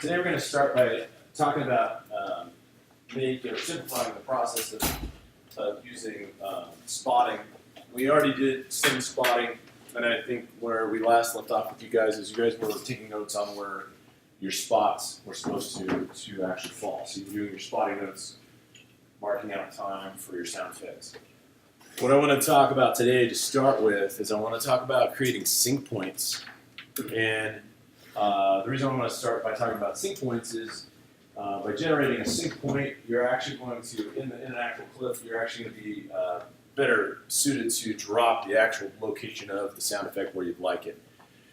Today we're going to start by talking about simplifying the process of using spotting. We already did some spotting, and I think where we last left off with you guys is you guys were taking notes on where your spots were supposed to actually fall. So you're doing your spotting notes, marking out time for your sound effects. What I want to talk about today to start with is I want to talk about creating sync points. And the reason I want to start by talking about sync points is by generating a sync point, you're actually going to, in an actual clip, you're actually going to be better suited to drop the actual location of the sound effect where you'd like it.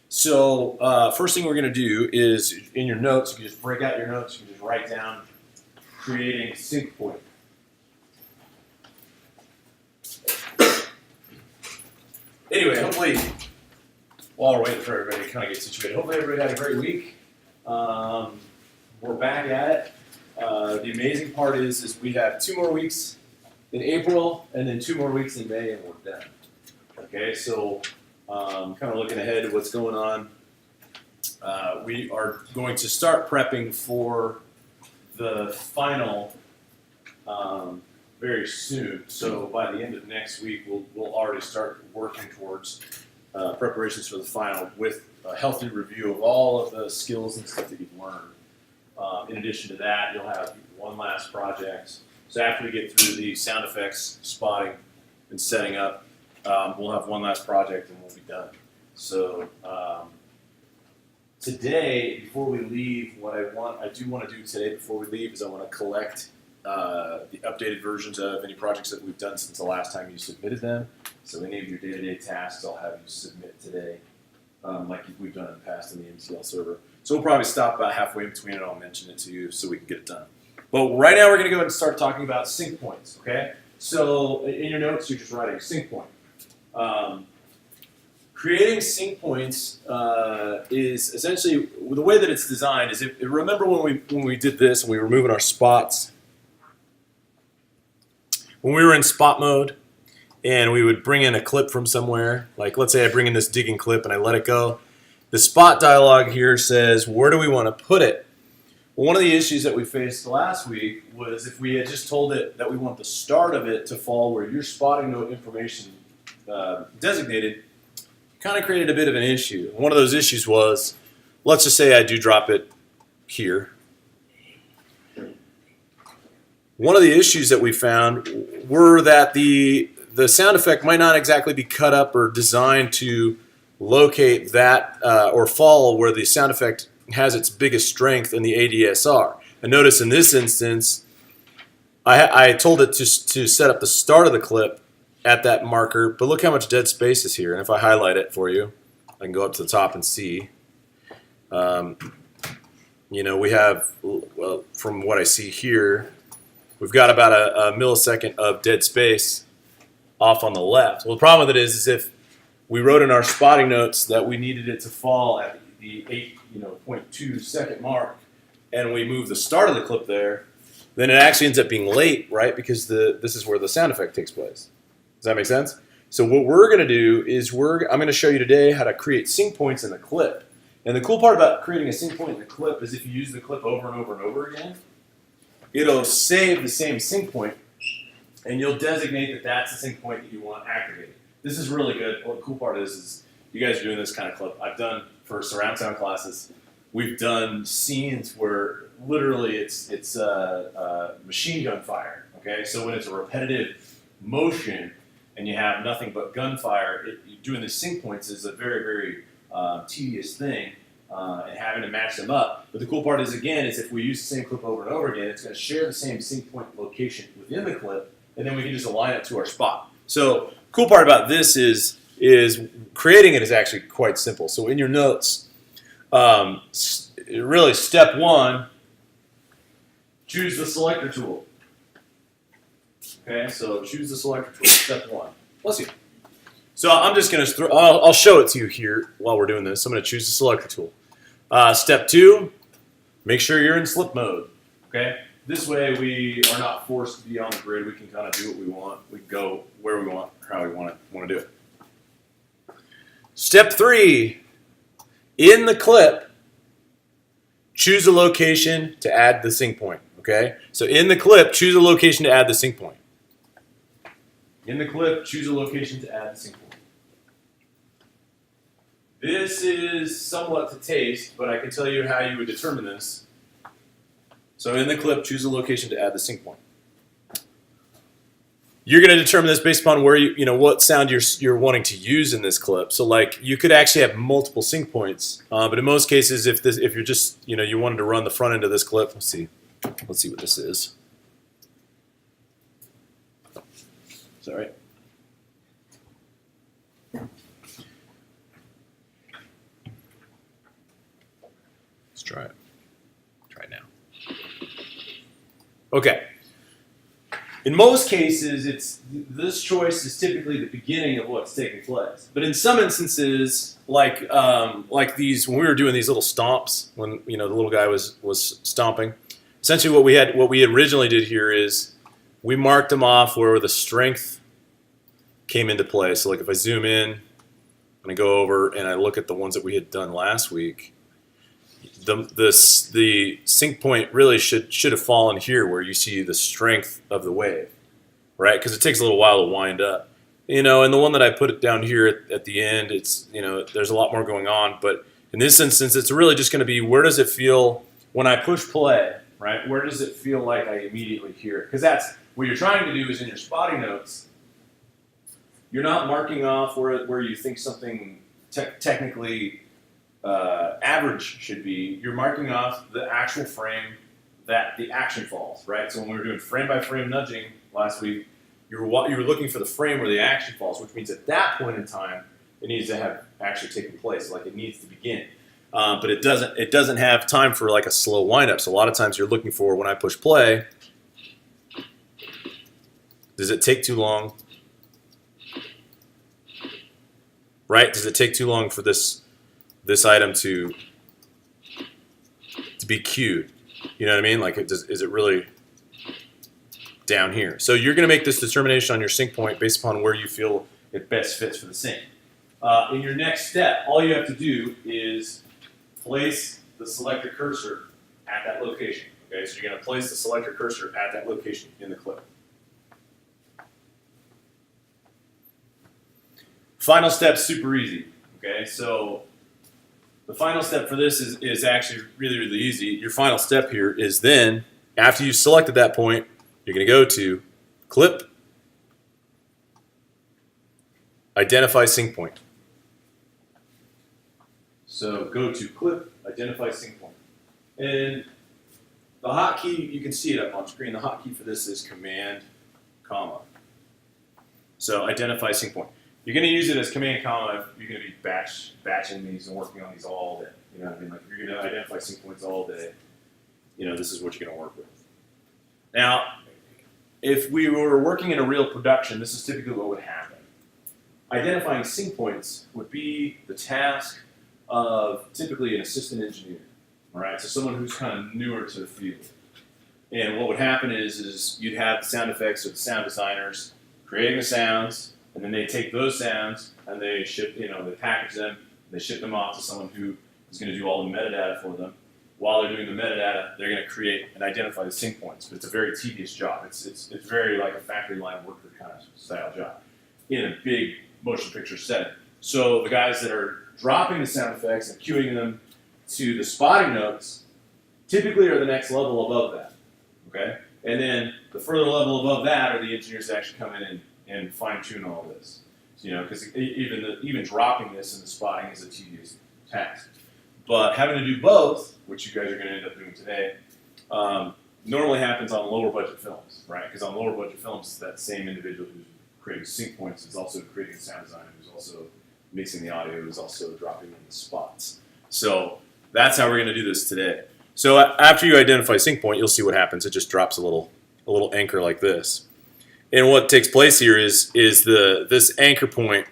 So first thing we're going to do is in your notes, you can just break out your notes, you can just write down creating sync point. Anyway, hopefully, while we're waiting for everybody to kind of get situated, hopefully everybody had a great week. We're back at it. The amazing part is we have 2 more weeks in April and then 2 more weeks in May and we're done. Okay, so kind of looking ahead at what's going on. We are going to start prepping for the final very soon. So by the end of next week, we'll already start working towards preparations for the final with a healthy review of all of the skills and stuff that you've learned. In addition to that, you'll have one last project. So after we get through the sound effects, spotting, and setting up, we'll have one last project and we'll be done. So today, before we leave, what I do want to do today before we leave is I want to collect the updated versions of any projects that we've done since the last time you submitted them. So any of your day-to-day tasks I'll have you submit today, like we've done in the past in the MTL server. So we'll probably stop about halfway in between and I'll mention it to you so we can get it done. But right now we're going to go ahead and start talking about sync points, okay? So in your notes, you're just writing sync point. Creating sync points is essentially, the way that it's designed is, remember when we did this and we were moving our spots? When we were in spot mode and we would bring in a clip from somewhere, like let's say I bring in this digging clip and I let it go, the spot dialog here says, where do we want to put it? Well, one of the issues that we faced last week was if we had just told it that we want the start of it to fall where your spotting note information designated, kind of created a bit of an issue. One of those issues was, let's just say I do drop it here. One of the issues that we found were that the sound effect might not exactly be cut up or designed to locate that or fall where the sound effect has its biggest strength in the ADSR. And notice in this instance, I told it to set up the start of the clip at that marker, but look how much dead space is here. And if I highlight it for you, I can go up to the top and see. We have, well, from what I see here, we've got about a millisecond of dead space off on the left. Well, the problem with it is if we wrote in our spotting notes that we needed it to fall at the 8.2 second mark, and we move the start of the clip there, then it actually ends up being late, right? Because this is where the sound effect takes place. Does that make sense? So what we're going to do is I'm going to show you today how to create sync points in the clip. And the cool part about creating a sync point in the clip is if you use the clip over and over and over again, it'll save the same sync point, and you'll designate that that's the sync point that you want activated. This is really good. Well, the cool part is you guys are doing this kind of clip. I've done for surround sound classes. We've done scenes where literally it's machine gun fire. Okay, so when it's a repetitive motion and you have nothing but gunfire, doing the sync points is a very, very tedious thing. And having to match them up. But the cool part is, again, is if we use the same clip over and over again, it's going to share the same sync point location within the clip, and then we can just align it to our spot. So cool part about this is creating it is actually quite simple. So in your notes, really step 1, choose the selector tool. Okay, so choose the selector tool, step 1. Bless you. So I'm just going to I'll show it to you here while we're doing this. I'm going to choose the selector tool. Step 2, make sure you're in slip mode. Okay, this way we are not forced to be on the grid. We can kind of do what we want. We can go where we want, how we want to do it. Step 3, in the clip, choose a location to add the sync point. Okay, so in the clip, choose a location to add the sync point. In the clip, choose a location to add the sync point. This is somewhat to taste, but I can tell you how you would determine this. So in the clip, choose a location to add the sync point. You're going to determine this based upon where what sound you're wanting to use in this clip. So like you could actually have multiple sync points, but in most cases, if you're just you wanted to run the front end of this clip, let's see what this is. Sorry. Let's try it. Try it now. Okay. In most cases, this choice is typically the beginning of what's taking place. But in some instances, like these, when we were doing these little stomps, when the little guy was stomping, essentially what we originally did here is we marked them off where the strength came into play. So like if I zoom in and I go over and I look at the ones that we had done last week, the sync point really should have fallen here where you see the strength of the wave, right? Because it takes a little while to wind up. And the one that I put it down here at the end, it's there's a lot more going on. But in this instance, it's really just going to be where does it feel when I push play, right? Where does it feel like I immediately hear it? Because that's what you're trying to do is in your spotting notes, you're not marking off where you think something technically average should be. You're marking off the actual frame that the action falls, right? So when we were doing frame by frame nudging last week, you were looking for the frame where the action falls, which means at that point in time, it needs to have actually taken place, like it needs to begin. But it doesn't have time for like a slow windup. So a lot of times you're looking for when I push play, does it take too long? Right? Does it take too long for this item to be cued? You know what I mean? Like, is it really down here? So you're going to make this determination on your sync point based upon where you feel it best fits for the sync. In your next step, all you have to do is place the selector cursor at that location. Okay, so you're going to place the selector cursor at that location in the clip. Final step's super easy. Okay, so the final step for this is actually really, really easy. Your final step here is then, after you've selected that point, you're going to go to Clip, Identify Sync Point. So go to Clip, Identify Sync Point. And the hotkey, you can see it up on screen. The hotkey for this is Command, comma. So identify sync point. You're going to use it as command, comma, if you're going to be batching these and working on these all day. You know what I mean? Like if you're going to identify sync points all day, this is what you're going to work with. Now, if we were working in a real production, this is typically what would happen. Identifying sync points would be the task of typically an assistant engineer. All right, so someone who's kind of newer to the field. And what would happen is you'd have the sound effects or the sound designers creating the sounds, and then they take those sounds and they ship, they package them, they ship them off to someone who is going to do all the metadata for them. While they're doing the metadata, they're going to create and identify the sync points. But it's a very tedious job. It's very like a factory line worker kind of style job in a big motion picture setting. So the guys that are dropping the sound effects and cueing them to the spotting notes typically are the next level above that. Okay? And then the further level above that are the engineers that actually come in and fine-tune all this. So, because even dropping this in the spotting is a tedious task. But having to do both, which you guys are going to end up doing today, normally happens on lower budget films, right? Because on lower budget films, that same individual who's creating sync points is also creating a sound design, who's also mixing the audio, who's also dropping in the spots. So that's how we're going to do this today. So after you identify sync point, you'll see what happens. It just drops a little anchor like this. And what takes place here is this anchor point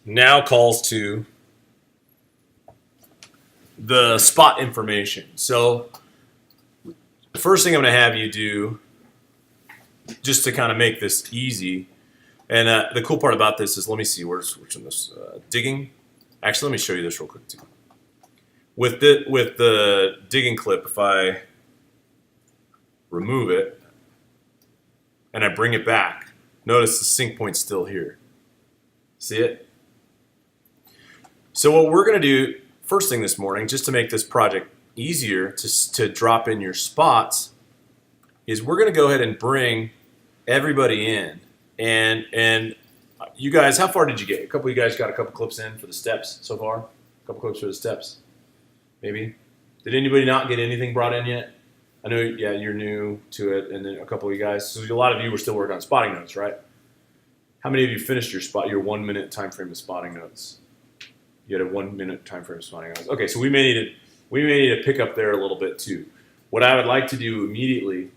now calls to the spot information. So the first thing I'm going to have you do, just to kind of make this easy, and the cool part about this is, let me see, which in this, digging. Actually, let me show you this real quick too. With the digging clip, if I remove it and I bring it back, notice the sync point's still here. See it? So what we're going to do first thing this morning, just to make this project easier to drop in your spots, is we're going to go ahead and bring everybody in. And you guys, how far did you get? A couple of you guys got a couple clips in for the steps so far? A couple clips for the steps, maybe? Did anybody not get anything brought in yet? I know, yeah, you're new to it, and then a couple of you guys. So a lot of you were still working on spotting notes, right? How many of you finished your 1 minute time frame of spotting notes? You had a 1 minute time frame of spotting notes. Okay, so we may need to pick up there a little bit too. What I would like to do immediately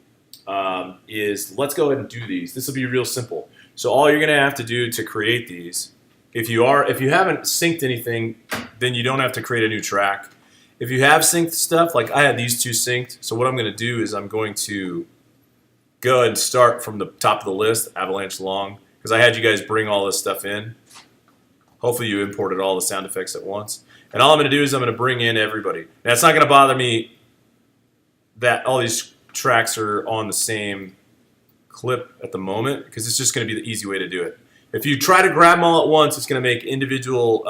is let's go ahead and do these. This will be real simple. So all you're going to have to do to create these, if you haven't synced anything, then you don't have to create a new track. If you have synced stuff, like I had these two synced, so what I'm going to do is I'm going to go ahead and start from the top of the list, Avalanche long, because I had you guys bring all this stuff in. Hopefully you imported all the sound effects at once. And all I'm going to do is I'm going to bring in everybody. Now it's not going to bother me that all these tracks are on the same clip at the moment, because it's just going to be the easy way to do it. If you try to grab them all at once, it's going to make individual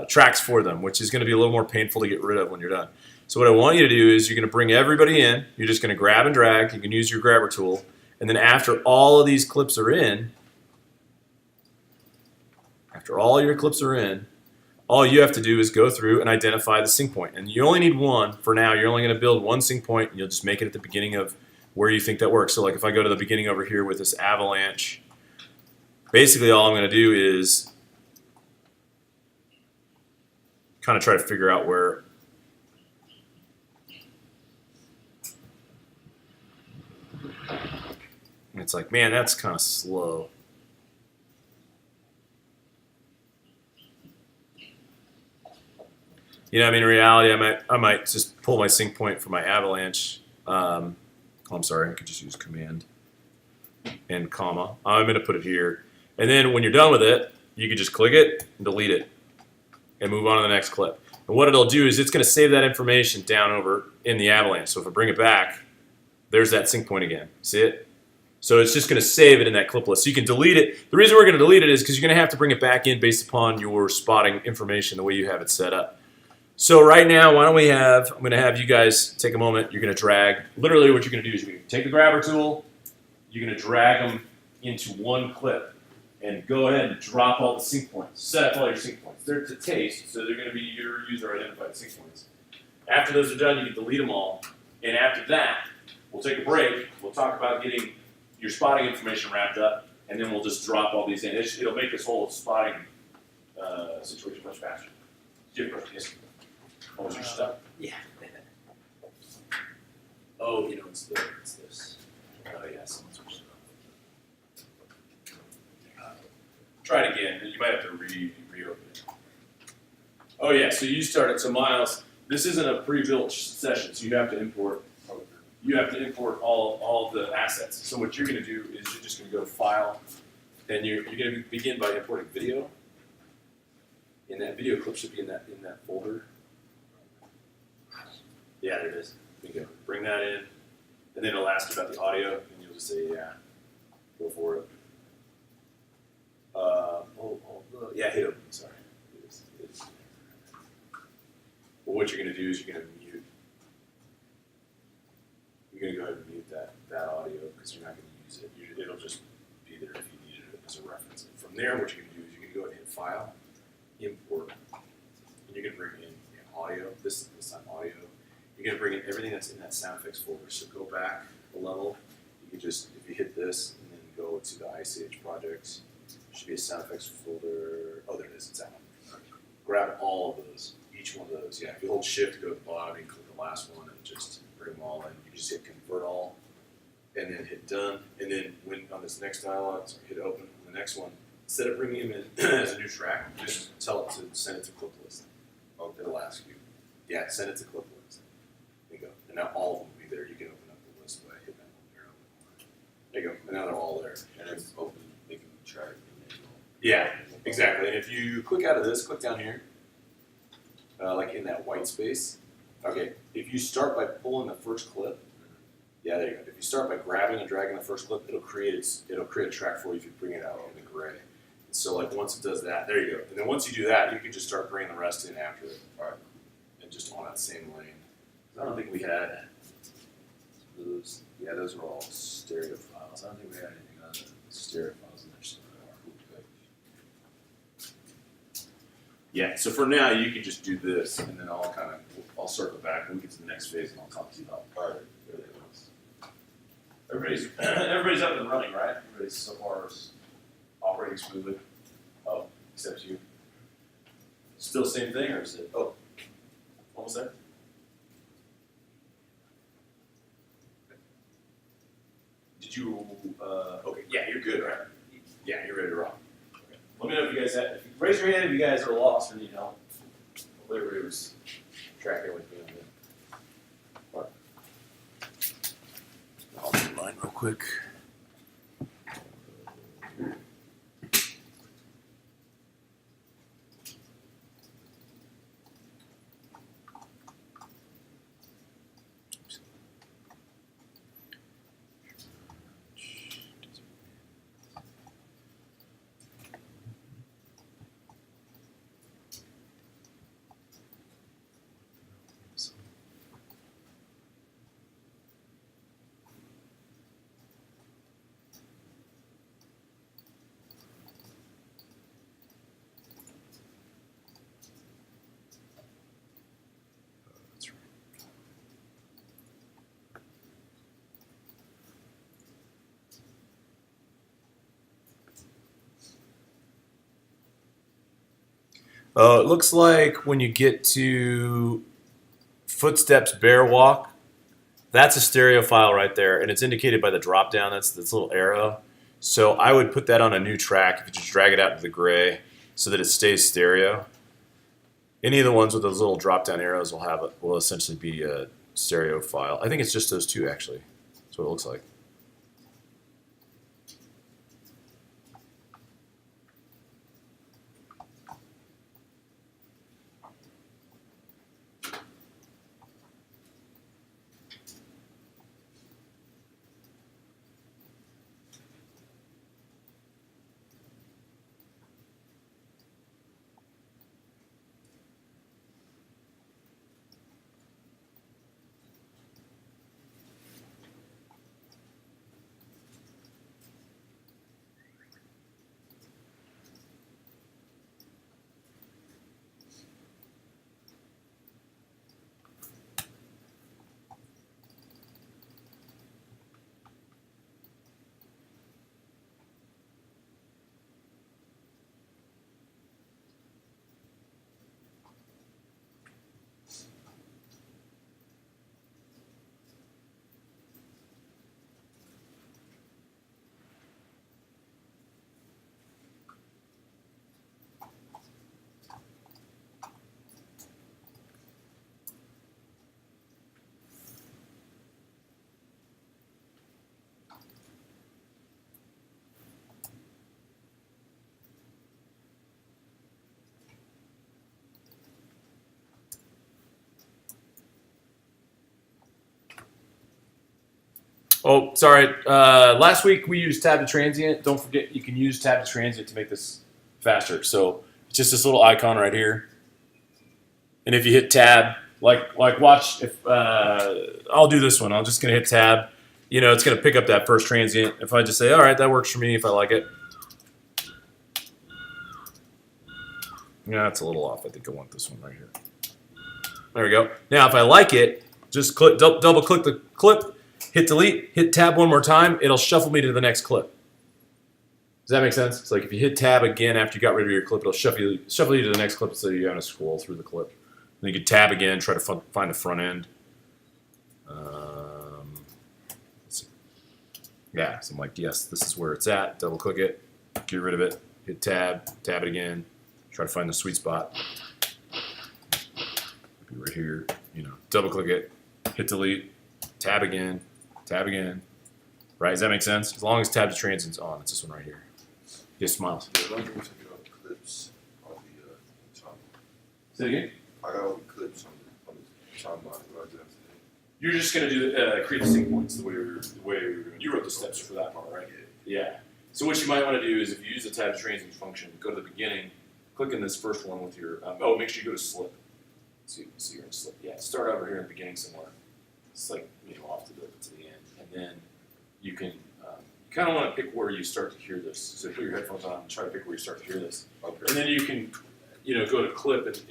tracks for them, which is going to be a little more painful to get rid of when you're done. So what I want you to do is you're going to bring everybody in. You're just going to grab and drag. You can use your grabber tool. And then after all of these clips are in, all you have to do is go through and identify the sync point. And you only need one for now. You're only going to build one sync point, and you'll just make it at the beginning of where you think that works. So like if I go to the beginning over here with this Avalanche, basically all I'm going to do is kind of try to figure out where and it's like, man, that's kind of slow. You know, I mean, in reality, I might just pull my sync point for my Avalanche. I'm sorry, I could just use command and comma. I'm going to put it here. And then when you're done with it, you can just click it and delete it and move on to the next clip. And what it'll do is it's going to save that information down over in the Avalanche. So if I bring it back, there's that sync point again. See it? So it's just going to save it in that clip list. So you can delete it. The reason we're going to delete it is because you're going to have to bring it back in based upon your spotting information, the way you have it set up. So right now, I'm going to have you guys take a moment. You're going to drag. Literally what you're going to do is you're going to take the grabber tool. You're going to drag them into one clip and go ahead and drop all the sync points. Set up all your sync points. They're to taste, so they're going to be your user-identified sync points. After those are done, you can delete them all. And after that, we'll take a break. We'll talk about getting your spotting information wrapped up, and then we'll just drop all these in. It'll make this whole spotting situation much faster. Do you have a question? Yes. What was your stuff? Yeah. Oh, it's this. Oh, yeah, someone switched it up. Try it again. You might have to reopen it. Oh, yeah, so you started. So, Miles, this isn't a pre-built session, so you have to import. All of the assets. So what you're going to do is you're just going to go to File, and you're going to begin by importing video. And that video clip should be in that folder. Yeah, there it is. There you go. Bring that in, and then it'll ask you about the audio, and you'll just say, yeah, go for it. Yeah, hit open. Sorry. It is. Well, what you're going to do is you're going to mute. You're going to go ahead and mute that audio because you're not going to use it. It'll just be there if you needed it as a reference. And from there, what you're going to do is you're going to go ahead and hit File, Import, and you're going to bring in audio. This time audio. You're going to bring in everything that's in that sound effects folder. So go back a level. You can just, if you hit this and then go to the ICH projects, there should be a sound effects folder. Oh, there it is. It's that one. Grab all of those, each one of those. Yeah, if you hold Shift, go to the bottom, and click the last one, and just bring them all in. You just hit Convert All, and then hit Done. And then when on this next dialog, so hit Open on the next one. Instead of bringing them in as a new track, just tell it to send it to clip list. Oh, it'll ask you. Yeah, send it to clip list. There you go. And now all of them will be there. You can open up the list by hitting that one there. There you go. And now they're all there. And it's open, they can track. Yeah, exactly. And if you click out of this, click down here. like in that white space. Okay, if you start by pulling the first clip, yeah, there you go. If you start by grabbing and dragging the first clip, it'll create a track for you if you bring it out in the gray. And so like once it does that, there you go. And then once you do that, you can just start bringing the rest in after it. All right. And just on that same lane. I don't think we had those. Yeah, those are all stereo files. I don't think we had anything other than stereo files in there somewhere. Yeah, so for now you can just do this, and then I'll circle back when we get to the next phase, and I'll talk to you about part everything else. Everybody's up and running, right? Everybody's so far operating smoothly. Oh, except you. Still the same thing, or is it? Oh, almost there. Did you? Okay, yeah, you're good, right? Yeah, you're ready to rock. Let me know if you guys raise your hand if you guys are lost or need help. Everybody was tracking with me on that. I'll do mine real quick. It looks like when you get to Footsteps Bear Walk, that's a stereo file right there, and it's indicated by the drop down. That's this little arrow. So I would put that on a new track if you just drag it out to the gray so that it stays stereo. Any of the ones with those little drop down arrows will essentially be a stereo file. I think it's just those two actually. That's what it looks like. Oh, sorry. Last week we used tab to transient. Don't forget you can use tab to transient to make this faster. So it's just this little icon right here. And if you hit tab, like watch if I'll do this one. I'm just gonna hit tab. You know, it's gonna pick up that first transient. If I just say, all right, that works for me if I like it. Yeah, it's a little off. I think I want this one right here. There we go. Now, if I like it, just click, double click the clip, hit delete, hit tab one more time. It'll shuffle me to the next clip. Does that make sense? It's like if you hit tab again after you got rid of your clip, it'll shuffle you to the next clip so you gotta scroll through the clip. Then you can tab again, try to find the front end. Let's see. Yeah, so I'm like, yes, this is where it's at. Double click it, get rid of it, hit tab, tab it again, try to find the sweet spot. Be right here, you know, double click it, hit delete, tab again, right? Does that make sense? As long as tab to transient's on, it's this one right here. Yes, Miles. Yeah, clips off the top. Say it again? I got all the clips on the timeline. You're just going to do create the sync points the way we were doing. You wrote the steps for that part, right? Yeah. So what you might want to do is if you use the tab transient function, go to the beginning, click in this first one with your, make sure you go to slip. So you're in slip. Yeah, start over here in the beginning somewhere. It's like, off to the end. And then you can, you kind of want to pick where you start to hear this. So put your headphones on and try to pick where you start to hear this. Okay. And then you can, go to clip and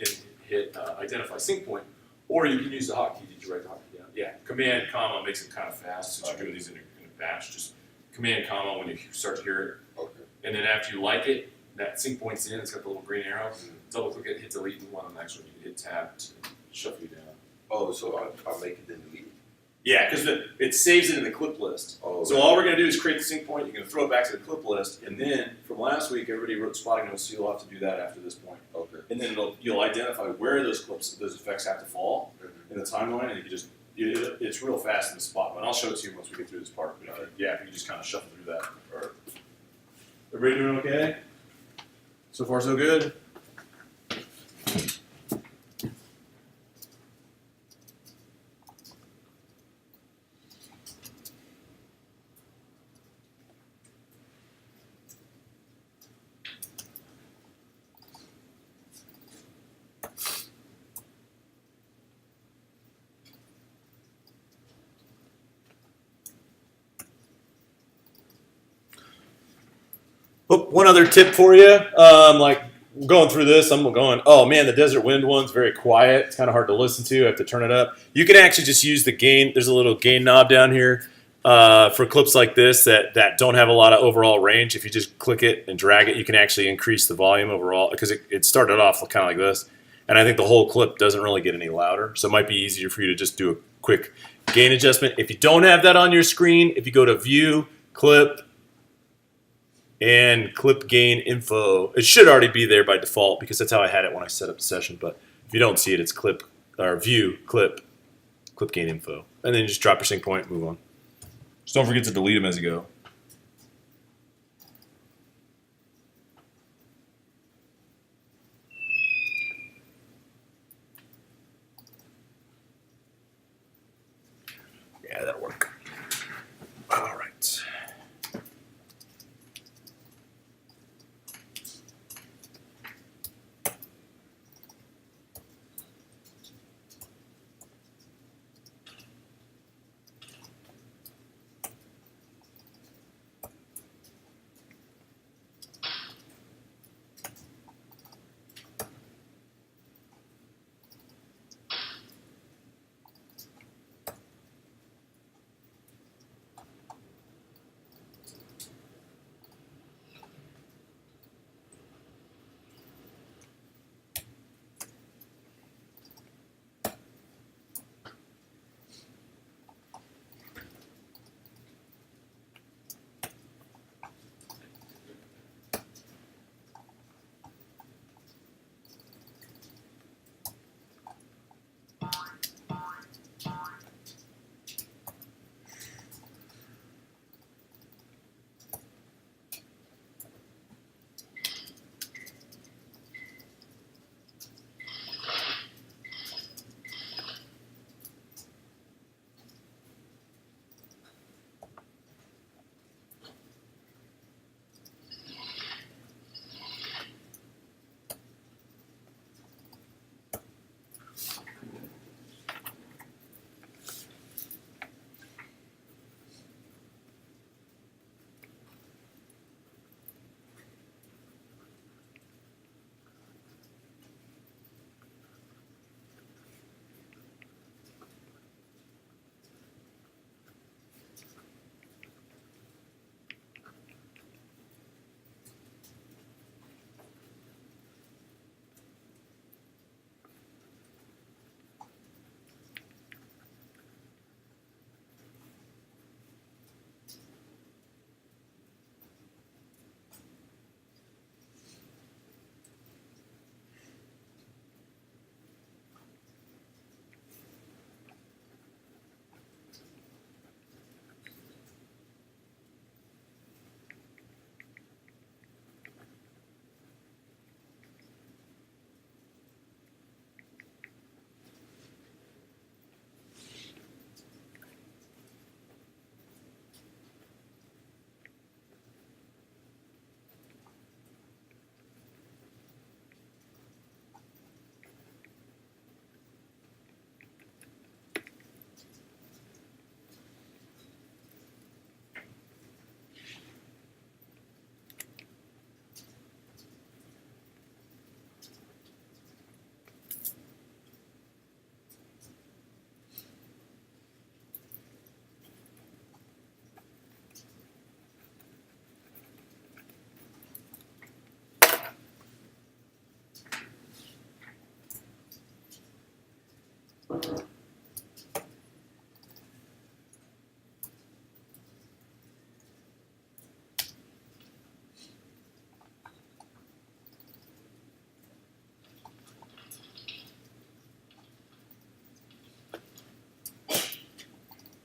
hit identify sync point, or you can use the hotkey. Did you write the hotkey down? Yeah, command, comma makes it kind of fast since you're doing these in a batch. Just command, comma when you start to hear it. Okay. And then after you like it, that sync point's in, it's got the little green arrow. Double click it, hit delete, and one on the next one. You can hit tab to shuffle you down. Oh, so I'll make it then delete it? Yeah, because it saves it in the clip list. Oh, so all we're going to do is create the sync point. You're going to throw it back to the clip list, and then from last week, everybody wrote spotting notes, so you'll have to do that after this point. Okay. And then you'll identify where those effects have to fall in the timeline, and you can just it's real fast in the spot. But I'll show it to you once we get through this part. But if you just kind of shuffle through that. All right. Everybody doing okay? So far, so good. Oh, one other tip for you, like going through this, I'm going, oh man, the Desert Wind one's very quiet. It's kind of hard to listen to. I have to turn it up. You can actually just use the gain. There's a little gain knob down here for clips like this that don't have a lot of overall range. If you just click it and drag it, you can actually increase the volume overall because it started off kind of like this. And I think the whole clip doesn't really get any louder. So it might be easier for you to just do a quick gain adjustment. If you don't have that on your screen, if you go to View, Clip, and clip gain info. It should already be there by default because that's how I had it when I set up the session. But if you don't see it, it's clip or view, clip gain info. And then you just drop your sync point, move on. Just don't forget to delete them as you go. Yeah, that'll work. All right.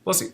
We'll see.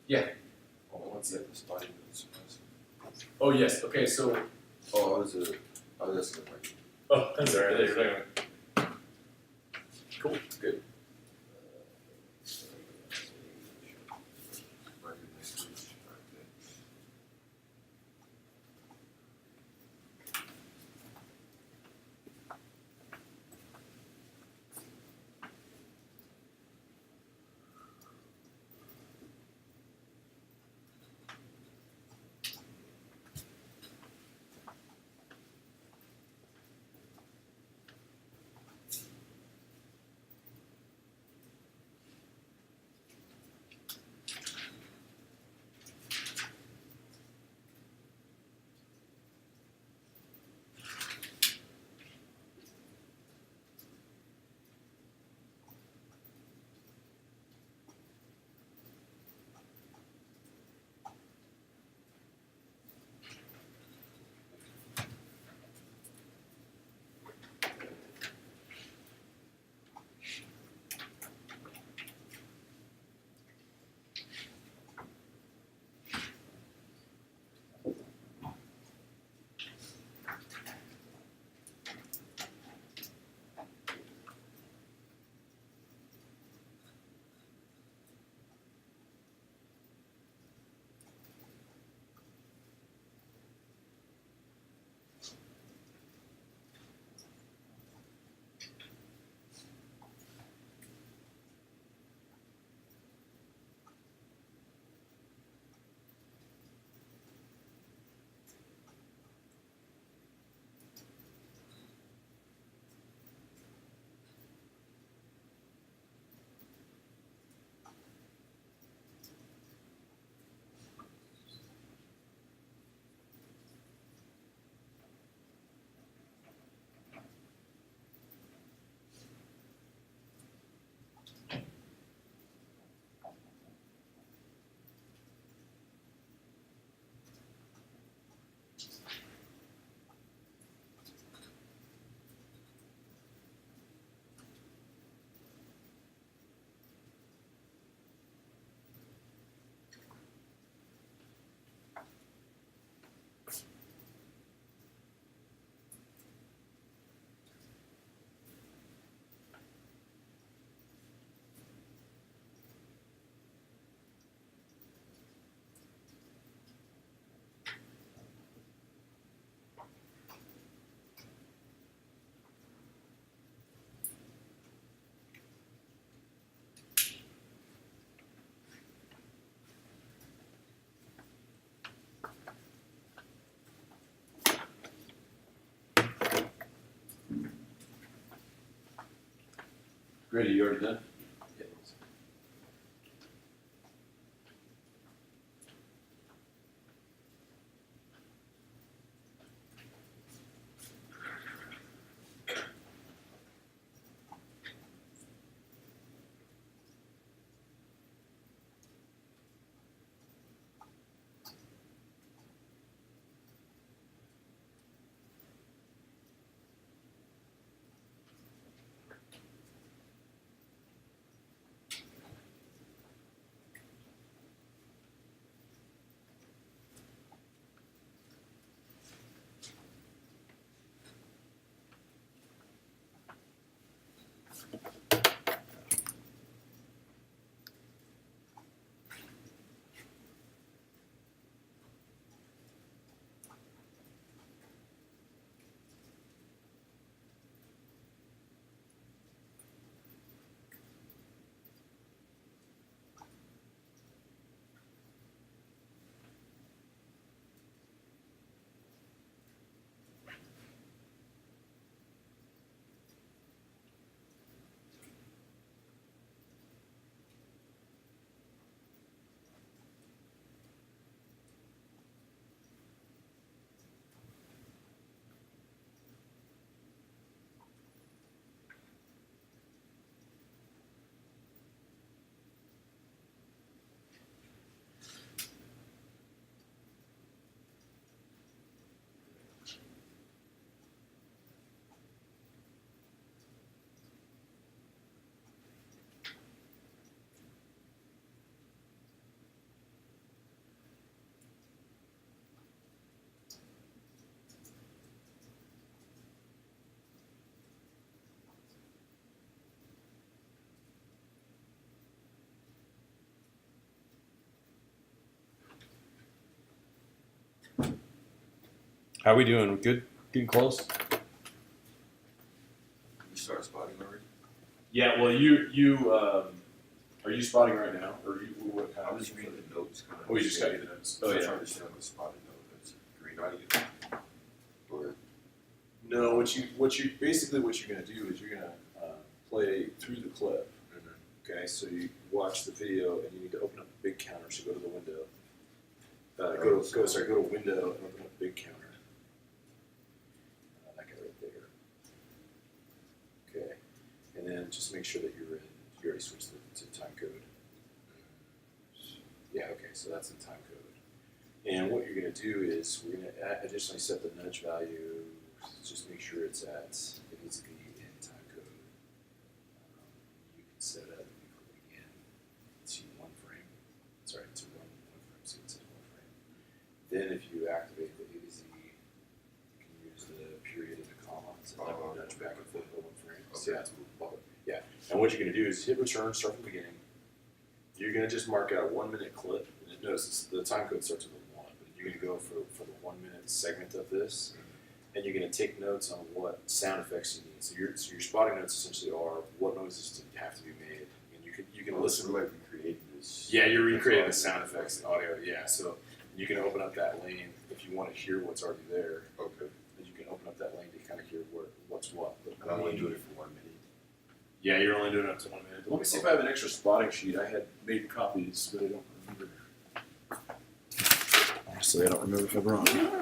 Yeah. Oh, what's that? Starting with surprise. Oh yes. Okay. So. Oh, that's good. Oh, that's alright. There. Cool. Good. Grady, you already done? How are we doing? Good? Getting close? You start spotting already? Yeah, well, you are you spotting right now? Or you, what kind I'm of? just reading the notes. Kind of Oh, you just got to get the notes. Oh, I'm yeah. trying to understand what the spotting note is. Green audio. Or No, what you basically what you're going to do is you're going to play through the clip. Okay, so you watch the video and you need to open up the big counter. So go to the window. Go to window and open up big counter. That guy right there. Okay, and then just make sure that you're in. You already switched to time code. Yeah. Okay, so that's in time code. And what you're going to do is we're going to additionally set the nudge value. Just make sure it's at. It needs to be in time code. You can set it up. To one frame, sorry, to run one frame, so it says one frame. Then if you activate the AZ, you can use the period and a comma to nudge back and forth for one frame. So yeah, and what you're going to do is hit return, start from the beginning. You're going to just mark out a 1 minute clip, and notice the time code starts with a 1, but you're going to go for the 1 minute segment of this, and you're going to take notes on what sound effects you need. So your spotting notes essentially are what noises have to be made. You can listen. like recreating this. Yeah, you're recreating the sound effects and audio. Yeah, so you can open up that lane if you want to hear what's already there. Okay. And you can open up that lane to kind of hear what's what. But And I'm only doing it for 1 minute. Yeah, you're only doing it up to 1 minute. Let me see if I have an extra spotting sheet. I had made copies, but I don't remember. Honestly, I don't remember if I brought it.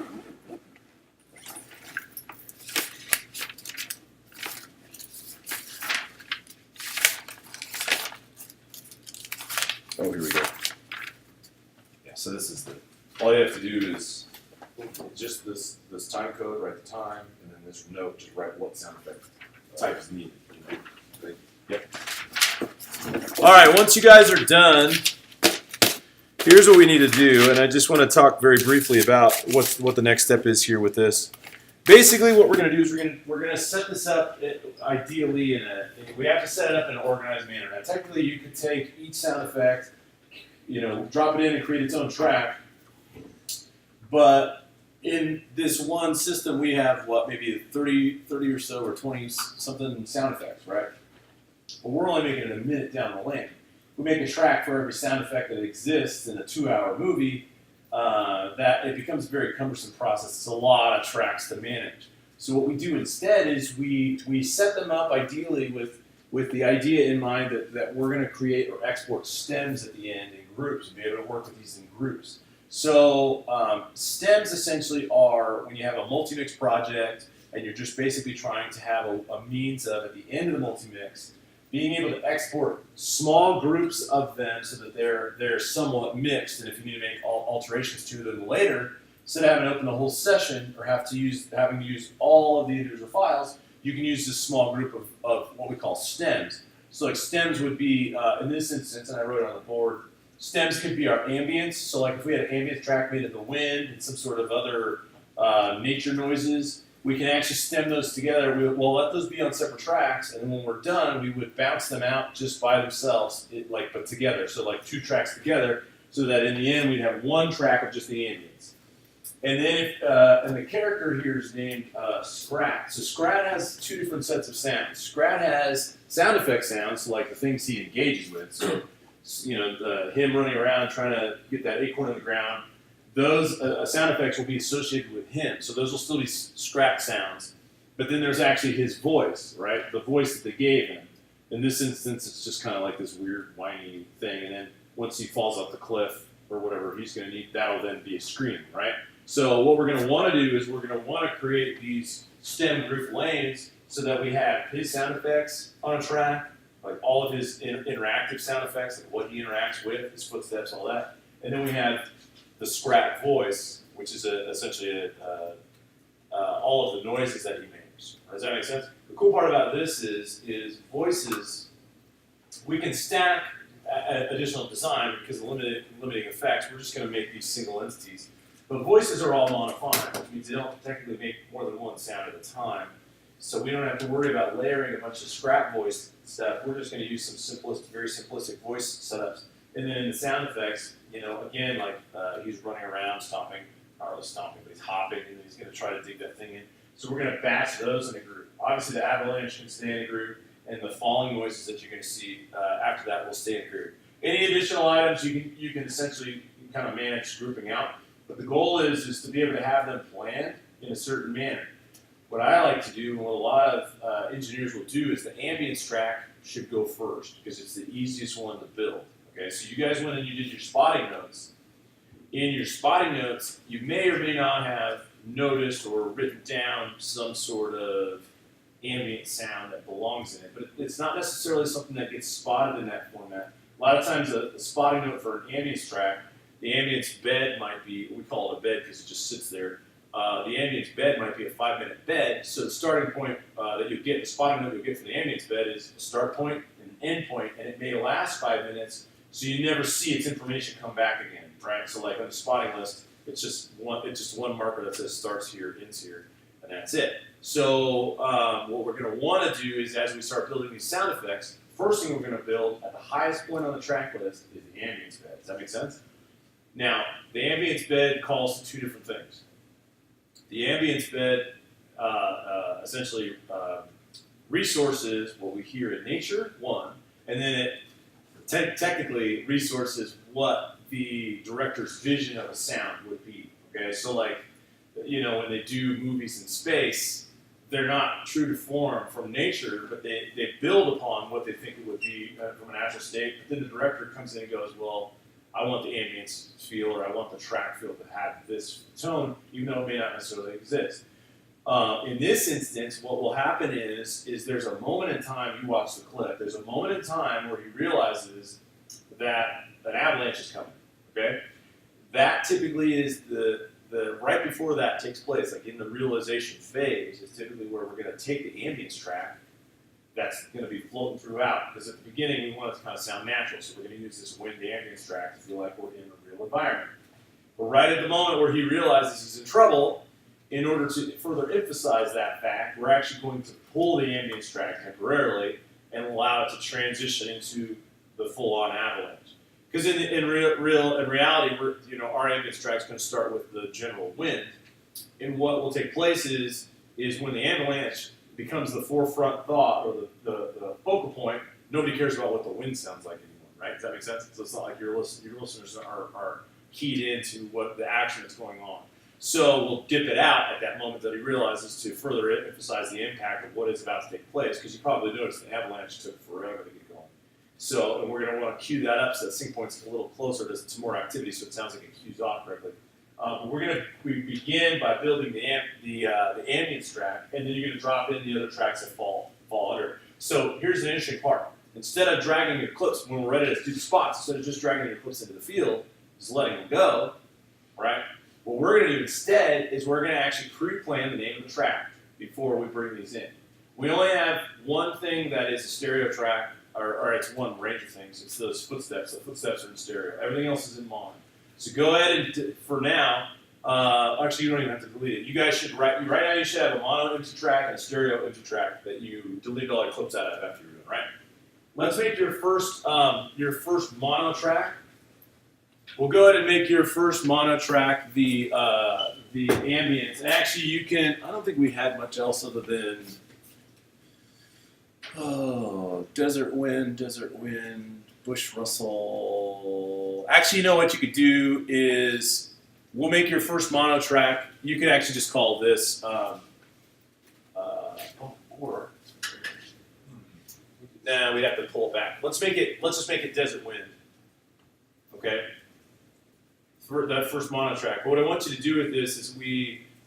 Oh, here we go. Yeah, so this is all you have to do is just this time code, write the time, and then this note, just write what sound effect type is needed. Yep. All right, once you guys are done, here's what we need to do, and I just want to talk very briefly about what the next step is here with this. Basically, what we're going to do is we're going to set this up ideally we have to set it up in an organized manner. Now, technically, you could take each sound effect, drop it in and create its own track. But in this one system, we have maybe 30 or so or 20 something sound effects, right? But we're only making it a minute down the lane. We make a track for every sound effect that exists in a 2-hour movie. That it becomes a very cumbersome process. It's a lot of tracks to manage. So what we do instead is we set them up ideally with with the idea in mind that we're going to create or export stems at the end in groups and be able to work with these in groups. So stems essentially are when you have a multi-mix project and you're just basically trying to have a means of, at the end of the multi-mix, being able to export small groups of them so that they're somewhat mixed, and if you need to make alterations to them later, instead of having to open the whole session or having to use all of the individual files, you can use this small group of what we call stems. So like stems would be, in this instance, and I wrote it on the board, stems could be our ambience. So like if we had an ambience track made of the wind and some sort of other nature noises, we can actually stem those together. We'll let those be on separate tracks, and then when we're done, we would bounce them out just by themselves, but together. So like 2 tracks together, so that in the end we'd have 1 track of just the ambience. And then, and the character here is named Scrat. So Scrat has 2 different sets of sounds. Scrat has sound effect sounds, like the things he engages with. So, him running around trying to get that acorn in the ground. Those sound effects will be associated with him. So those will still be Scrat sounds. But then there's actually his voice, right? The voice that they gave him. In this instance, it's just kind of like this weird whiny thing. And then once he falls off the cliff or whatever he's going to need, that'll then be a scream, right? So what we're going to want to do is we're going to want to create these stem group lanes so that we have his sound effects on a track, like all of his interactive sound effects, like what he interacts with, his footsteps, all that. And then we have the Scrat voice, which is essentially all of the noises that he makes. Does that make sense? The cool part about this is voices, we can stack additional design because of limiting effects. We're just going to make these single entities. But voices are all monophonic, which means they don't technically make more than 1 sound at a time. So we don't have to worry about layering a bunch of Scrat voice stuff. We're just going to use some very simplistic voice setups. And then in the sound effects, again, like he's running around stomping, not really stomping, but he's hopping, and he's going to try to dig that thing in. So we're going to batch those in a group. Obviously, the Avalanche can stay in a group, and the falling noises that you're going to see after that will stay in a group. Any additional items you can essentially kind of manage grouping out. But the goal is to be able to have them planned in a certain manner. What I like to do, and what a lot of engineers will do, is the ambience track should go first because it's the easiest one to build. Okay, so you guys went and you did your spotting notes. In your spotting notes, you may or may not have noticed or written down some sort of ambient sound that belongs in it, but it's not necessarily something that gets spotted in that format. A lot of times, a spotting note for an ambience track, the ambience bed might be, we call it a bed because it just sits there. The ambience bed might be a 5-minute bed, so the starting point that you get, the spotting note you'll get from the ambience bed is a start point and an end point, and it may last 5 minutes, so you never see its information come back again, right? So like on the spotting list, it's just one marker that says starts here, ends here, and that's it. So what we're going to want to do is, as we start building these sound effects, first thing we're going to build at the highest point on the track list is the ambience bed. Does that make sense? Now, the ambience bed calls to 2 different things. The ambience bed essentially resources what we hear in nature, 1, and then it technically resources what the director's vision of a sound would be. Okay, so like, when they do movies in space, they're not true to form from nature, but they build upon what they think it would be from a natural state. But then the director comes in and goes, well, I want the ambience feel, or I want the track feel to have this tone, even though it may not necessarily exist. In this instance, what will happen is there's a moment in time, you watch the clip, there's a moment in time where he realizes that an avalanche is coming, okay? That typically is the right before that takes place, like in the realization phase, is typically where we're going to take the ambience track that's going to be floating throughout, because at the beginning we want it to kind of sound natural, so we're going to use this wind ambience track to feel like we're in a real environment. But right at the moment where he realizes he's in trouble, in order to further emphasize that fact, we're actually going to pull the ambience track temporarily and allow it to transition into the full-on avalanche. Because in reality, our ambience track is going to start with the general wind, and what will take place is when the avalanche becomes the forefront thought or the focal point, nobody cares about what the wind sounds like anymore, right? Does that make sense? So it's not like your listeners are keyed into what the action that's going on. So we'll dip it out at that moment that he realizes to further emphasize the impact of what is about to take place, because you probably noticed the avalanche took forever to get going. So, and we're going to want to cue that up so that sync point's a little closer to more activity, so it sounds like it cues off correctly. We begin by building the ambience track, and then you're going to drop in the other tracks that fall under. So here's the interesting part. Instead of dragging your clips when we're ready to do the spots, instead of just dragging your clips into the field, just letting them go, right? What we're going to do instead is we're going to actually pre-plan the name of the track before we bring these in. We only have one thing that is a stereo track, or it's one range of things. It's those footsteps. The footsteps are in stereo. Everything else is in mono. So go ahead and, for now, actually you don't even have to delete it. You guys should, right now you should have a mono empty track and a stereo empty track that you delete all your clips out of after you're doing, right? Let's make your first mono track. We'll go ahead and make your first mono track the ambience. And actually you can, I don't think we had much else other than, desert wind, bush rustle. Actually, you know what you could do is we'll make your first mono track. You can actually just call this, or nah, we'd have to pull it back. Let's just make it desert wind. Okay. For that first mono track. But what I want you to do with this is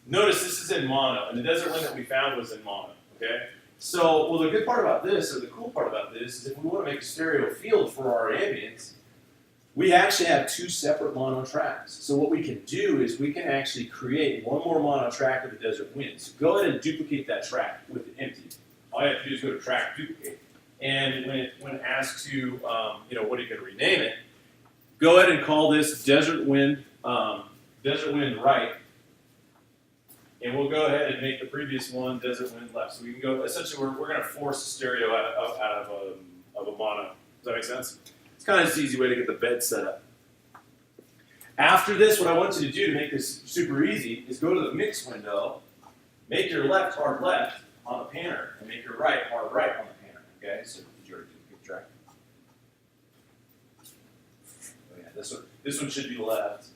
notice this is in mono, and the desert wind that we found was in mono. Okay. So, well, the good part about this, or the cool part about this, is if we want to make a stereo field for our ambience, we actually have two separate mono tracks. So what we can do is we can actually create one more mono track of the desert wind. So go ahead and duplicate that track with the empty. All you have to do is go to track, duplicate. And when it asks you, what are you going to rename it, go ahead and call this desert wind right. And we'll go ahead and make the previous one desert wind left. So we can go, essentially we're going to force a stereo out of a mono. Does that make sense? It's kind of just an easy way to get the bed set up. After this, what I want you to do to make this super easy is go to the mix window, make your left hard left on the panner, and make your right hard right on the panner. Okay, so did you already duplicate the track? Oh yeah, this one should be left,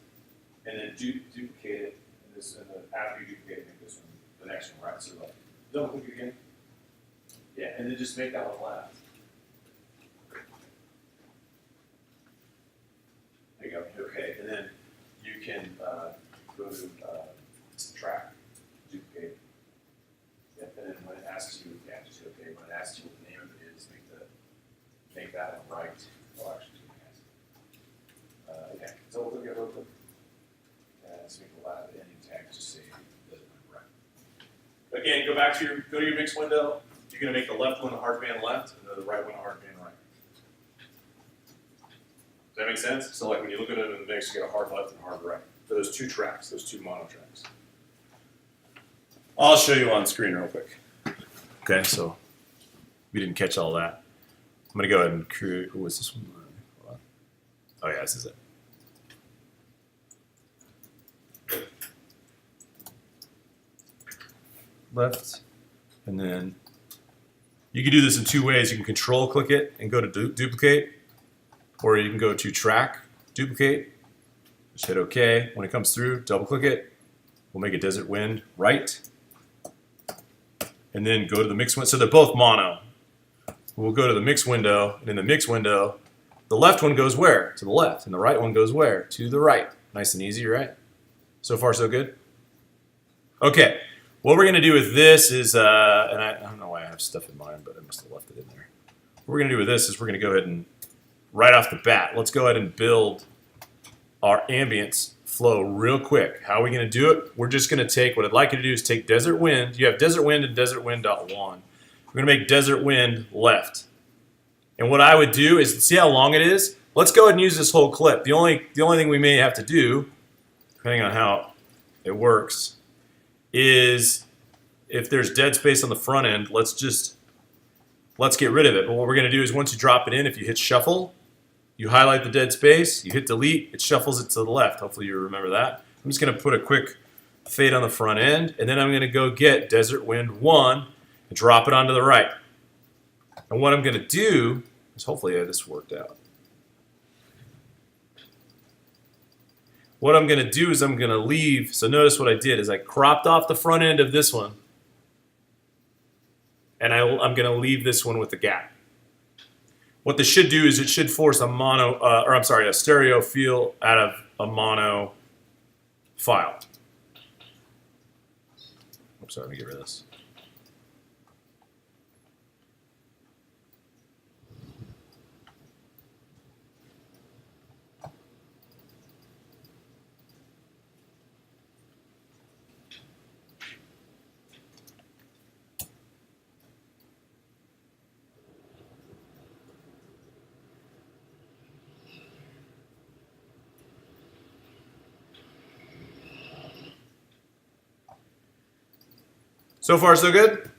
and then duplicate it. After you duplicate it, make this one the next one, right? So like, double click again. Yeah, and then just make that one left. There you go. Okay, and then you can go to track, duplicate. Yep, and then when it asks you, just hit OK. When it asks you what the name of it is, make that one right. Oh, actually, okay. So we'll look at real quick. Let's make the last ending tag just say desert wind right. Again, go to your mix window. You're going to make the left one a hard band left, and the right one a hard band right. Does that make sense? So like when you look at it in the mix, you get a hard left and a hard right. For those two tracks, those two mono tracks. I'll show you on screen real quick. Okay, so we didn't catch all that. I'm going to go ahead and create, who was this one? Oh yeah, this is it. Left, and then you can do this in two ways. You can control click it and go to duplicate, or you can go to track, duplicate, just hit OK. When it comes through, double click it. We'll make it desert wind right, and then go to the mix window. So they're both mono. We'll go to the mix window, and in the mix window, the left one goes where? To the left, and the right one goes where? To the right. Nice and easy, right? So far, so good? Okay. What we're going to do with this is, and I don't know why I have stuff in mind, but I must have left it in there. What we're going to do with this is we're going to go ahead and, right off the bat, let's go ahead and build our ambience flow real quick. How are we going to do it? We're just going to take, what I'd like you to do is take desert wind. You have desert wind and desert wind.1. We're going to make desert wind left. And what I would do is, see how long it is? Let's go ahead and use this whole clip. The only thing we may have to do, depending on how it works, is if there's dead space on the front end, let's get rid of it. But what we're going to do is once you drop it in, if you hit shuffle, you highlight the dead space, you hit delete, it shuffles it to the left. Hopefully you remember that. I'm just going to put a quick fade on the front end, and then I'm going to go get desert wind 1 and drop it onto the right. And what I'm going to do is hopefully this worked out. what I'm going to do is I'm going to leave. So notice what I did is I cropped off the front end of this one. And I'm going to leave this one with the gap. What this should do is it should force a stereo feel out of a mono file. Oops, sorry, let me get rid of this. So far, so good?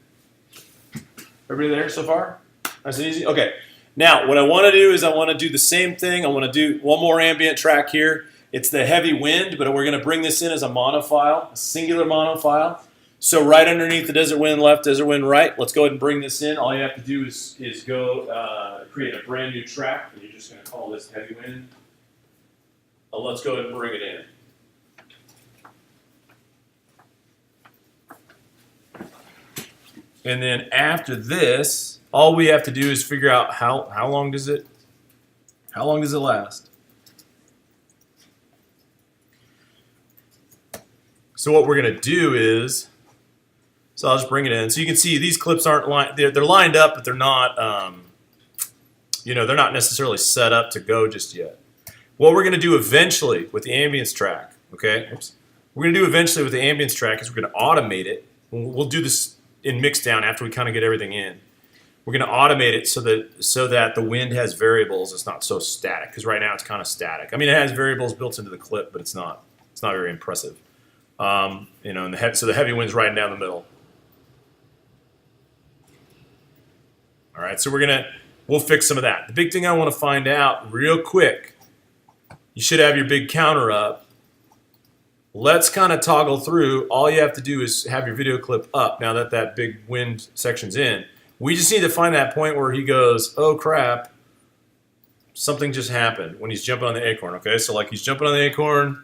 Everybody there so far? Nice and easy? Okay. Now, what I want to do is I want to do the same thing. I want to do one more ambient track here. It's the heavy wind, but we're going to bring this in as a mono file, a singular mono file. So right underneath the desert wind left, desert wind right, let's go ahead and bring this in. All you have to do is go create a brand new track, and you're just going to call this heavy wind. Let's go ahead and bring it in. And then after this, all we have to do is figure out how long does it last. So what we're gonna do is, so I'll just bring it in. So you can see these clips aren't lined. They're lined up, but they're not. They're not necessarily set up to go just yet. What we're gonna do eventually with the ambience track, okay? Oops. We're gonna do eventually with the ambience track is we're gonna automate it. We'll do this in mixdown after we kind of get everything in. We're going to automate it so that the wind has variables. It's not so static, because right now it's kind of static. I mean, it has variables built into the clip, but it's not very impressive. So the heavy wind's riding down the middle. All right, so we'll fix some of that. The big thing I want to find out real quick, you should have your big counter up. Let's kind of toggle through. All you have to do is have your video clip up now that big wind section's in. We just need to find that point where he goes, oh crap, something just happened when he's jumping on the acorn, okay? So like he's jumping on the acorn,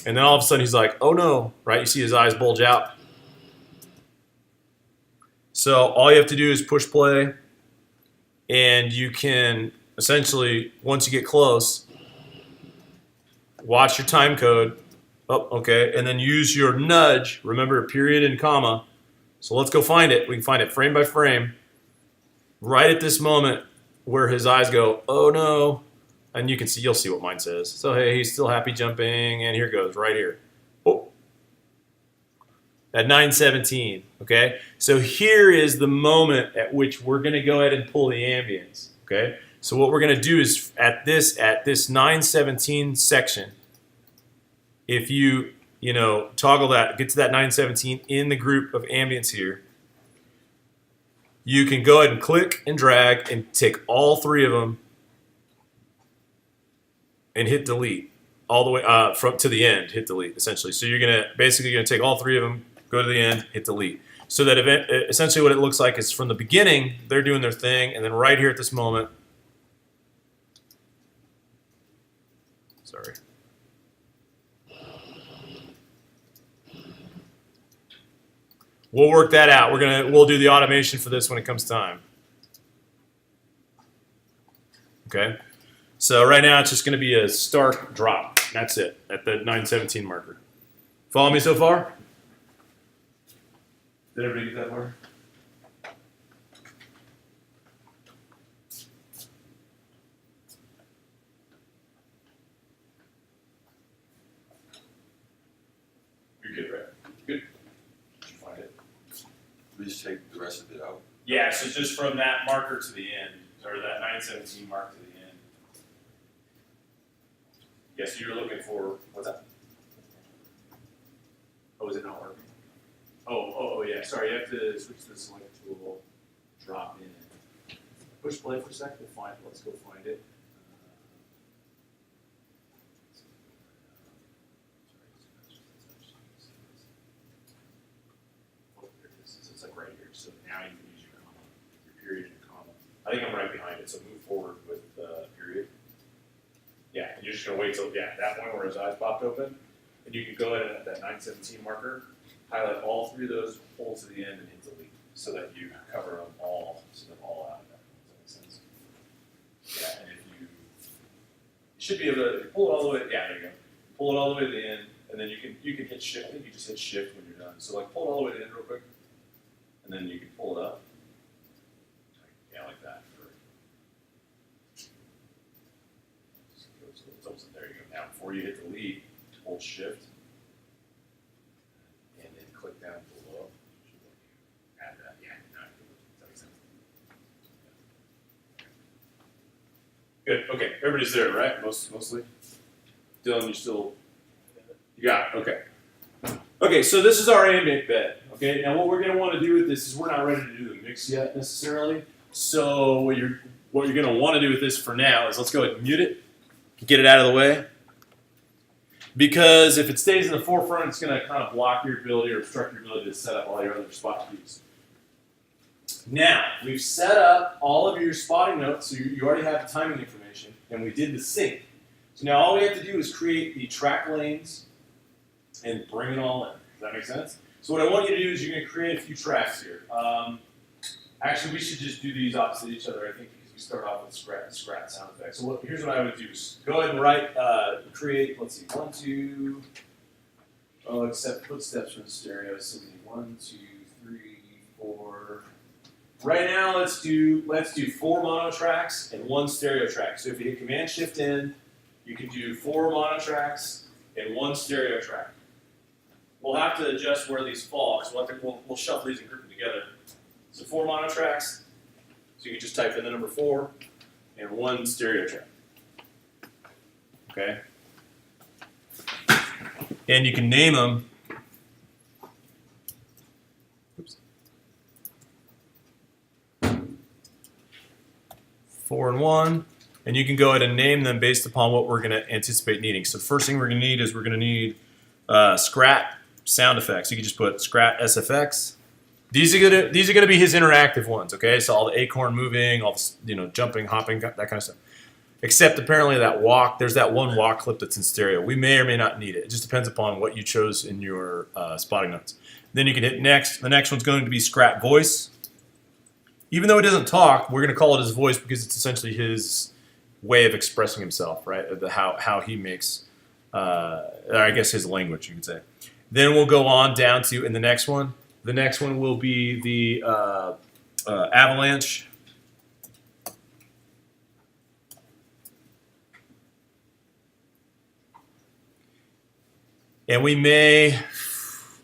and then all of a sudden he's like, oh no, right? You see his eyes bulge out. So all you have to do is push play, and you can essentially, once you get close, watch your time code. Oh, okay. And then use your nudge. Remember, period and comma. So let's go find it. We can find it frame by frame. Right at this moment where his eyes go, oh no. And you'll see what mine says. So hey, he's still happy jumping. And here goes, right here. Oh. At 9:17. Okay. So here is the moment at which we're going to go ahead and pull the ambience. Okay. So what we're going to do is at this 9:17 section, if you toggle that, get to that 9:17 in the group of ambience here, you can go ahead and click and drag and take all three of them and hit delete all the way to the end. Hit delete essentially. So you're gonna take all three of them, go to the end, hit delete. So that essentially what it looks like is from the beginning they're doing their thing, and then right here at this moment. Sorry. We'll work that out. We'll do the automation for this when it comes time. Okay. So right now it's just going to be a stark drop. That's it at the 9:17 marker. Follow me so far? Did everybody get that far? You're good, right? Good. Did you find it? We just take the rest of it out. Yeah, so just from that marker to the end, or that 9:17 mark to the end. Yes, so you're looking for, what's that? Oh, is it not working? Oh, yeah, sorry, you have to switch to the select tool, drop in. Push play for a second, we'll find it, let's go find it. Oh, there it is, so it's like right here, so now you can use your comma, your period and comma. I think I'm right behind it, so move forward with period. Yeah, and you're just gonna wait till that point where his eyes popped open, and you can go ahead and at that 917 marker, highlight all 3 of those, pull to the end, and hit delete, so that you cover them all, so they're all out of that. Does that make sense? Yeah, and if you should be able to pull it all the way. Yeah, there you go. Pull it all the way to the end, and then you can hit shift. I think you just hit shift when you're done. So like pull it all the way to the end real quick, and then you can pull it up. Yeah, like that. There you go. Now, before you hit delete, hold shift, and then click down below. Add that. Yeah, now does that make sense? Good. Okay, everybody's there, right? Mostly. Dylan, you got it. Okay. Okay, so this is our ambient bed. Okay, now what we're going to want to do with this is we're not ready to do the mix yet necessarily. So what you're going to want to do with this for now is let's go ahead and mute it, get it out of the way. Because if it stays in the forefront, it's going to kind of block your ability or obstruct your ability to set up all your other spot cues. Now, we've set up all of your spotting notes, so you already have the timing information, and we did the sync. So now all we have to do is create the track lanes and bring it all in. Does that make sense? So what I want you to do is you're going to create a few tracks here. Actually, we should just do these opposite each other, I think, because we start off with scrat sound effects. So here's what I would do. Go ahead and write, create, let's see, 1, 2, accept footsteps from the stereo. So we need 1, 2, 3, 4. Right now, let's do 4 mono tracks and 1 stereo track. So if you hit Command Shift N, you can do 4 mono tracks and 1 stereo track. We'll have to adjust where these fall because we'll shuffle these and group them together. So 4 mono tracks. So you can just type in the number 4 and 1 stereo track. Okay. And you can name them. Oops. 4 and 1. And you can go ahead and name them based upon what we're going to anticipate needing. So the first thing we're going to need is we're going to need Scrat sound effects. You can just put Scrat SFX. These are going to be his interactive ones. Okay, so all the acorn moving, all the jumping, hopping, that kind of stuff. Except apparently that walk. There's that one walk clip that's in stereo. We may or may not need it. It just depends upon what you chose in your spotting notes. Then you can hit next. The next one's going to be Scrat voice. Even though he doesn't talk, we're going to call it his voice because it's essentially his way of expressing himself, right? How he makes, I guess his language, you could say. Then we'll go on down to, in the next one will be the Avalanche. And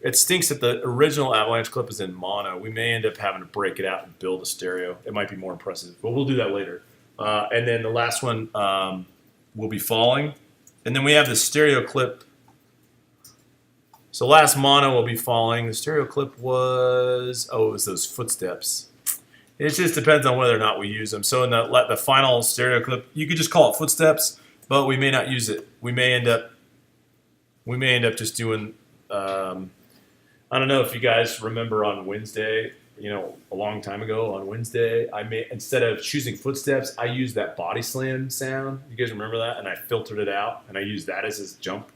it stinks that the original Avalanche clip is in mono. We may end up having to break it out and build a stereo. It might be more impressive, but we'll do that later. And then the last one will be Falling. And then we have the stereo clip. So last mono will be Falling. The stereo clip was, it was those footsteps. It just depends on whether or not we use them. So in the final stereo clip, you could just call it footsteps, but we may not use it. We may end up just doing, I don't know if you guys remember on Wednesday, a long time ago on Wednesday, instead of choosing footsteps, I used that body slam sound. You guys remember that? And I filtered it out, and I used that as his jump.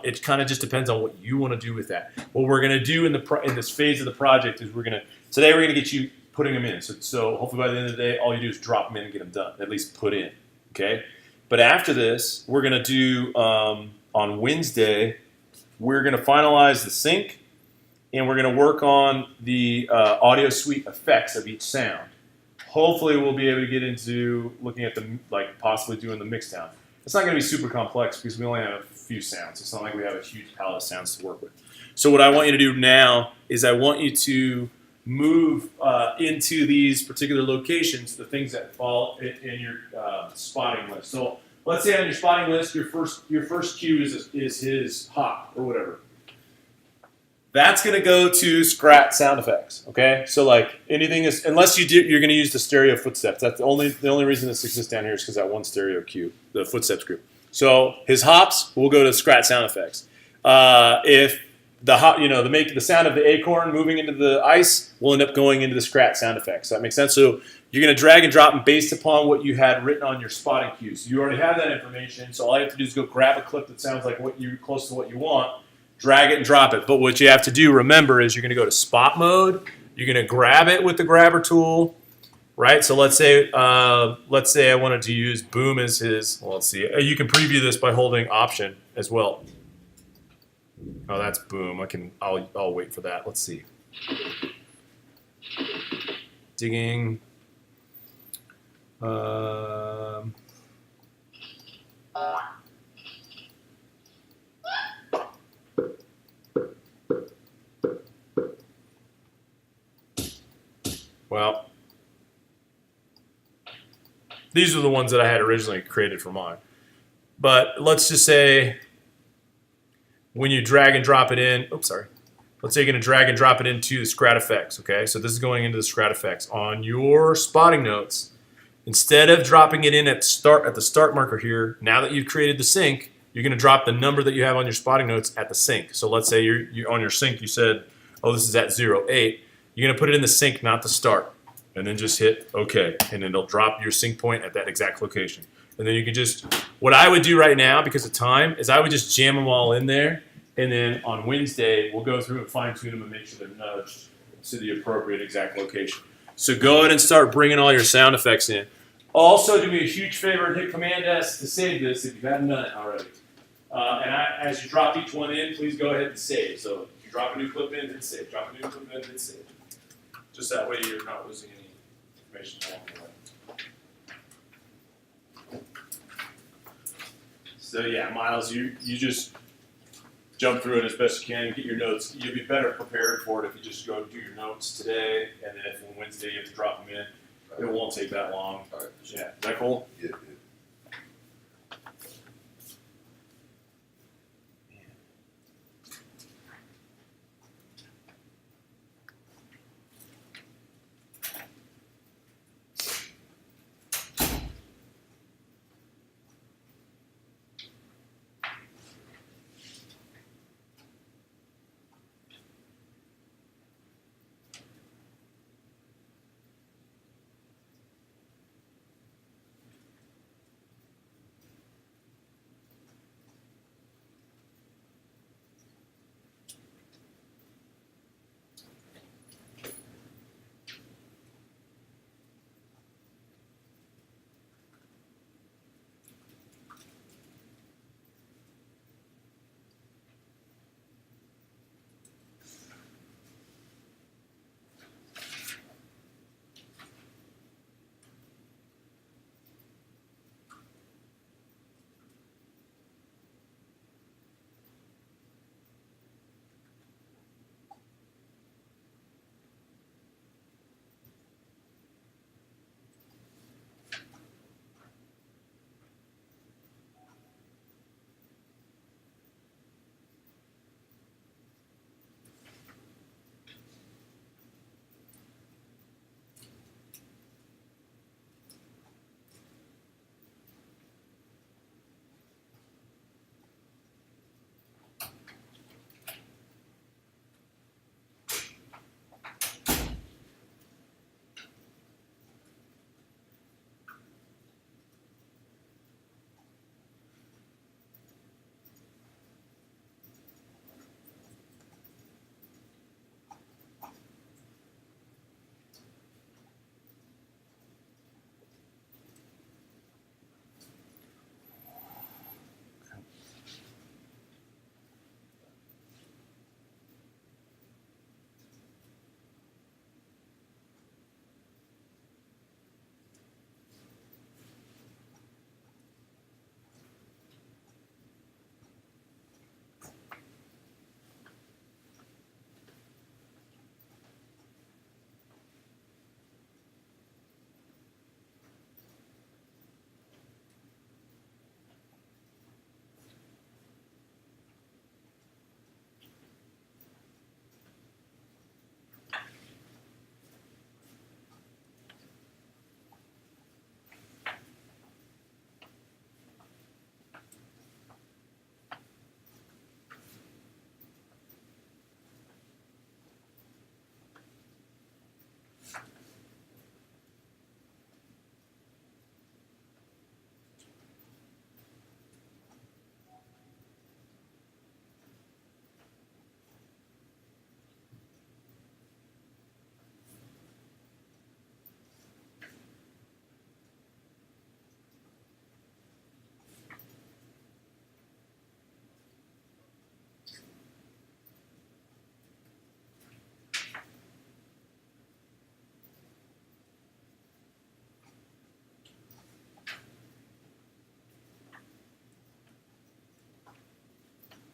It kind of just depends on what you want to do with that. What we're going to do in this phase of the project is today we're going to get you putting them in. So hopefully by the end of the day, all you do is drop them in and get them done, at least put in. Okay? But after this, we're going to do, on Wednesday, we're going to finalize the sync. And we're going to work on the audio suite effects of each sound. Hopefully, we'll be able to get into looking at possibly doing the mix down. It's not going to be super complex because we only have a few sounds. It's not like we have a huge palette of sounds to work with. So what I want you to do now is I want you to move into these particular locations, the things that fall in your spotting list. So let's say on your spotting list, your first cue is his hop or whatever. That's going to go to Scrat sound effects, okay? So anything is, unless you're going to use the stereo footsteps. That's the only reason this exists down here is because that one stereo cue, the footsteps group. So his hops will go to Scrat sound effects. If the sound of the acorn moving into the ice will end up going into the scratch sound effect. So that makes sense. So you're going to drag and drop them based upon what you had written on your spotting cues. You already have that information, so all you have to do is go grab a clip that sounds like close to what you want, drag it and drop it. But what you have to do, remember, is you're going to go to spot mode. You're going to grab it with the grabber tool, right? So let's say I wanted to use boom as his. Well, let's see. You can preview this by holding option as well. Oh, that's boom. I'll wait for that. Let's see. Digging. Well, these are the ones that I had originally created for mine. But let's just say when you drag and drop it in, let's say you're going to drag and drop it into the Scrat effects, okay? So this is going into the Scrat effects. On your spotting notes, instead of dropping it in at the start marker here, now that you've created the sync, you're going to drop the number that you have on your spotting notes at the sync. So let's say you're on your sync, you said, oh, this is at 0.8. You're going to put it in the sync, not the start. And then just hit OK. And then it'll drop your sync point at that exact location. And then you can what I would do right now, because of time, is I would just jam them all in there. And then on Wednesday, we'll go through and fine tune them and make sure they're nudged to the appropriate exact location. So go ahead and start bringing all your sound effects in. Also, do me a huge favor and hit Command S to save this if you haven't done it already. As you drop each one in, please go ahead and save. So if you drop a new clip in, hit save. Drop a new clip in, hit save. Just that way you're not losing any information along the way. So yeah, Miles, you just jump through it as best you can, get your notes. You'll be better prepared for it if you just go do your notes today, and then if on Wednesday you have to drop them in, it won't take that long. All right. Yeah, is that cool? Yeah.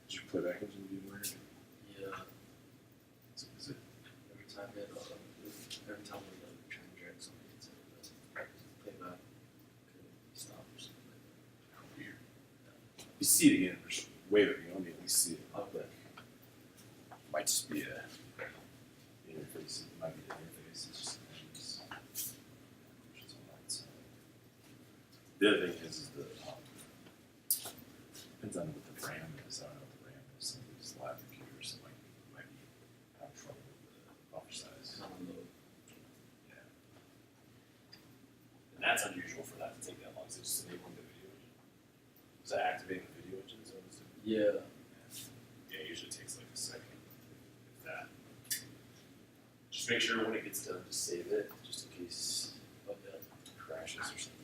Did you play back into the weird? Yeah. So is it Every time we try and drag something, it's play back, could stop or something like weird? You see it again, just wave it, you know, you at least see it. that. Okay. Might just be a interface, it might be the interface, it's just things. Which is on that side. The other thing is the, depends on what the RAM is, I don't know what the RAM is, some of these live computers might be having trouble with the buffer size. Kind of low. Yeah. And that's unusual for that to take that long, so just enabling the video engine. Is that activating the video engine? Is that what it's doing? Yeah. Yeah, it usually takes like a second, if that. Just make sure when it gets done, just save it, just in case Okay. it crashes or something.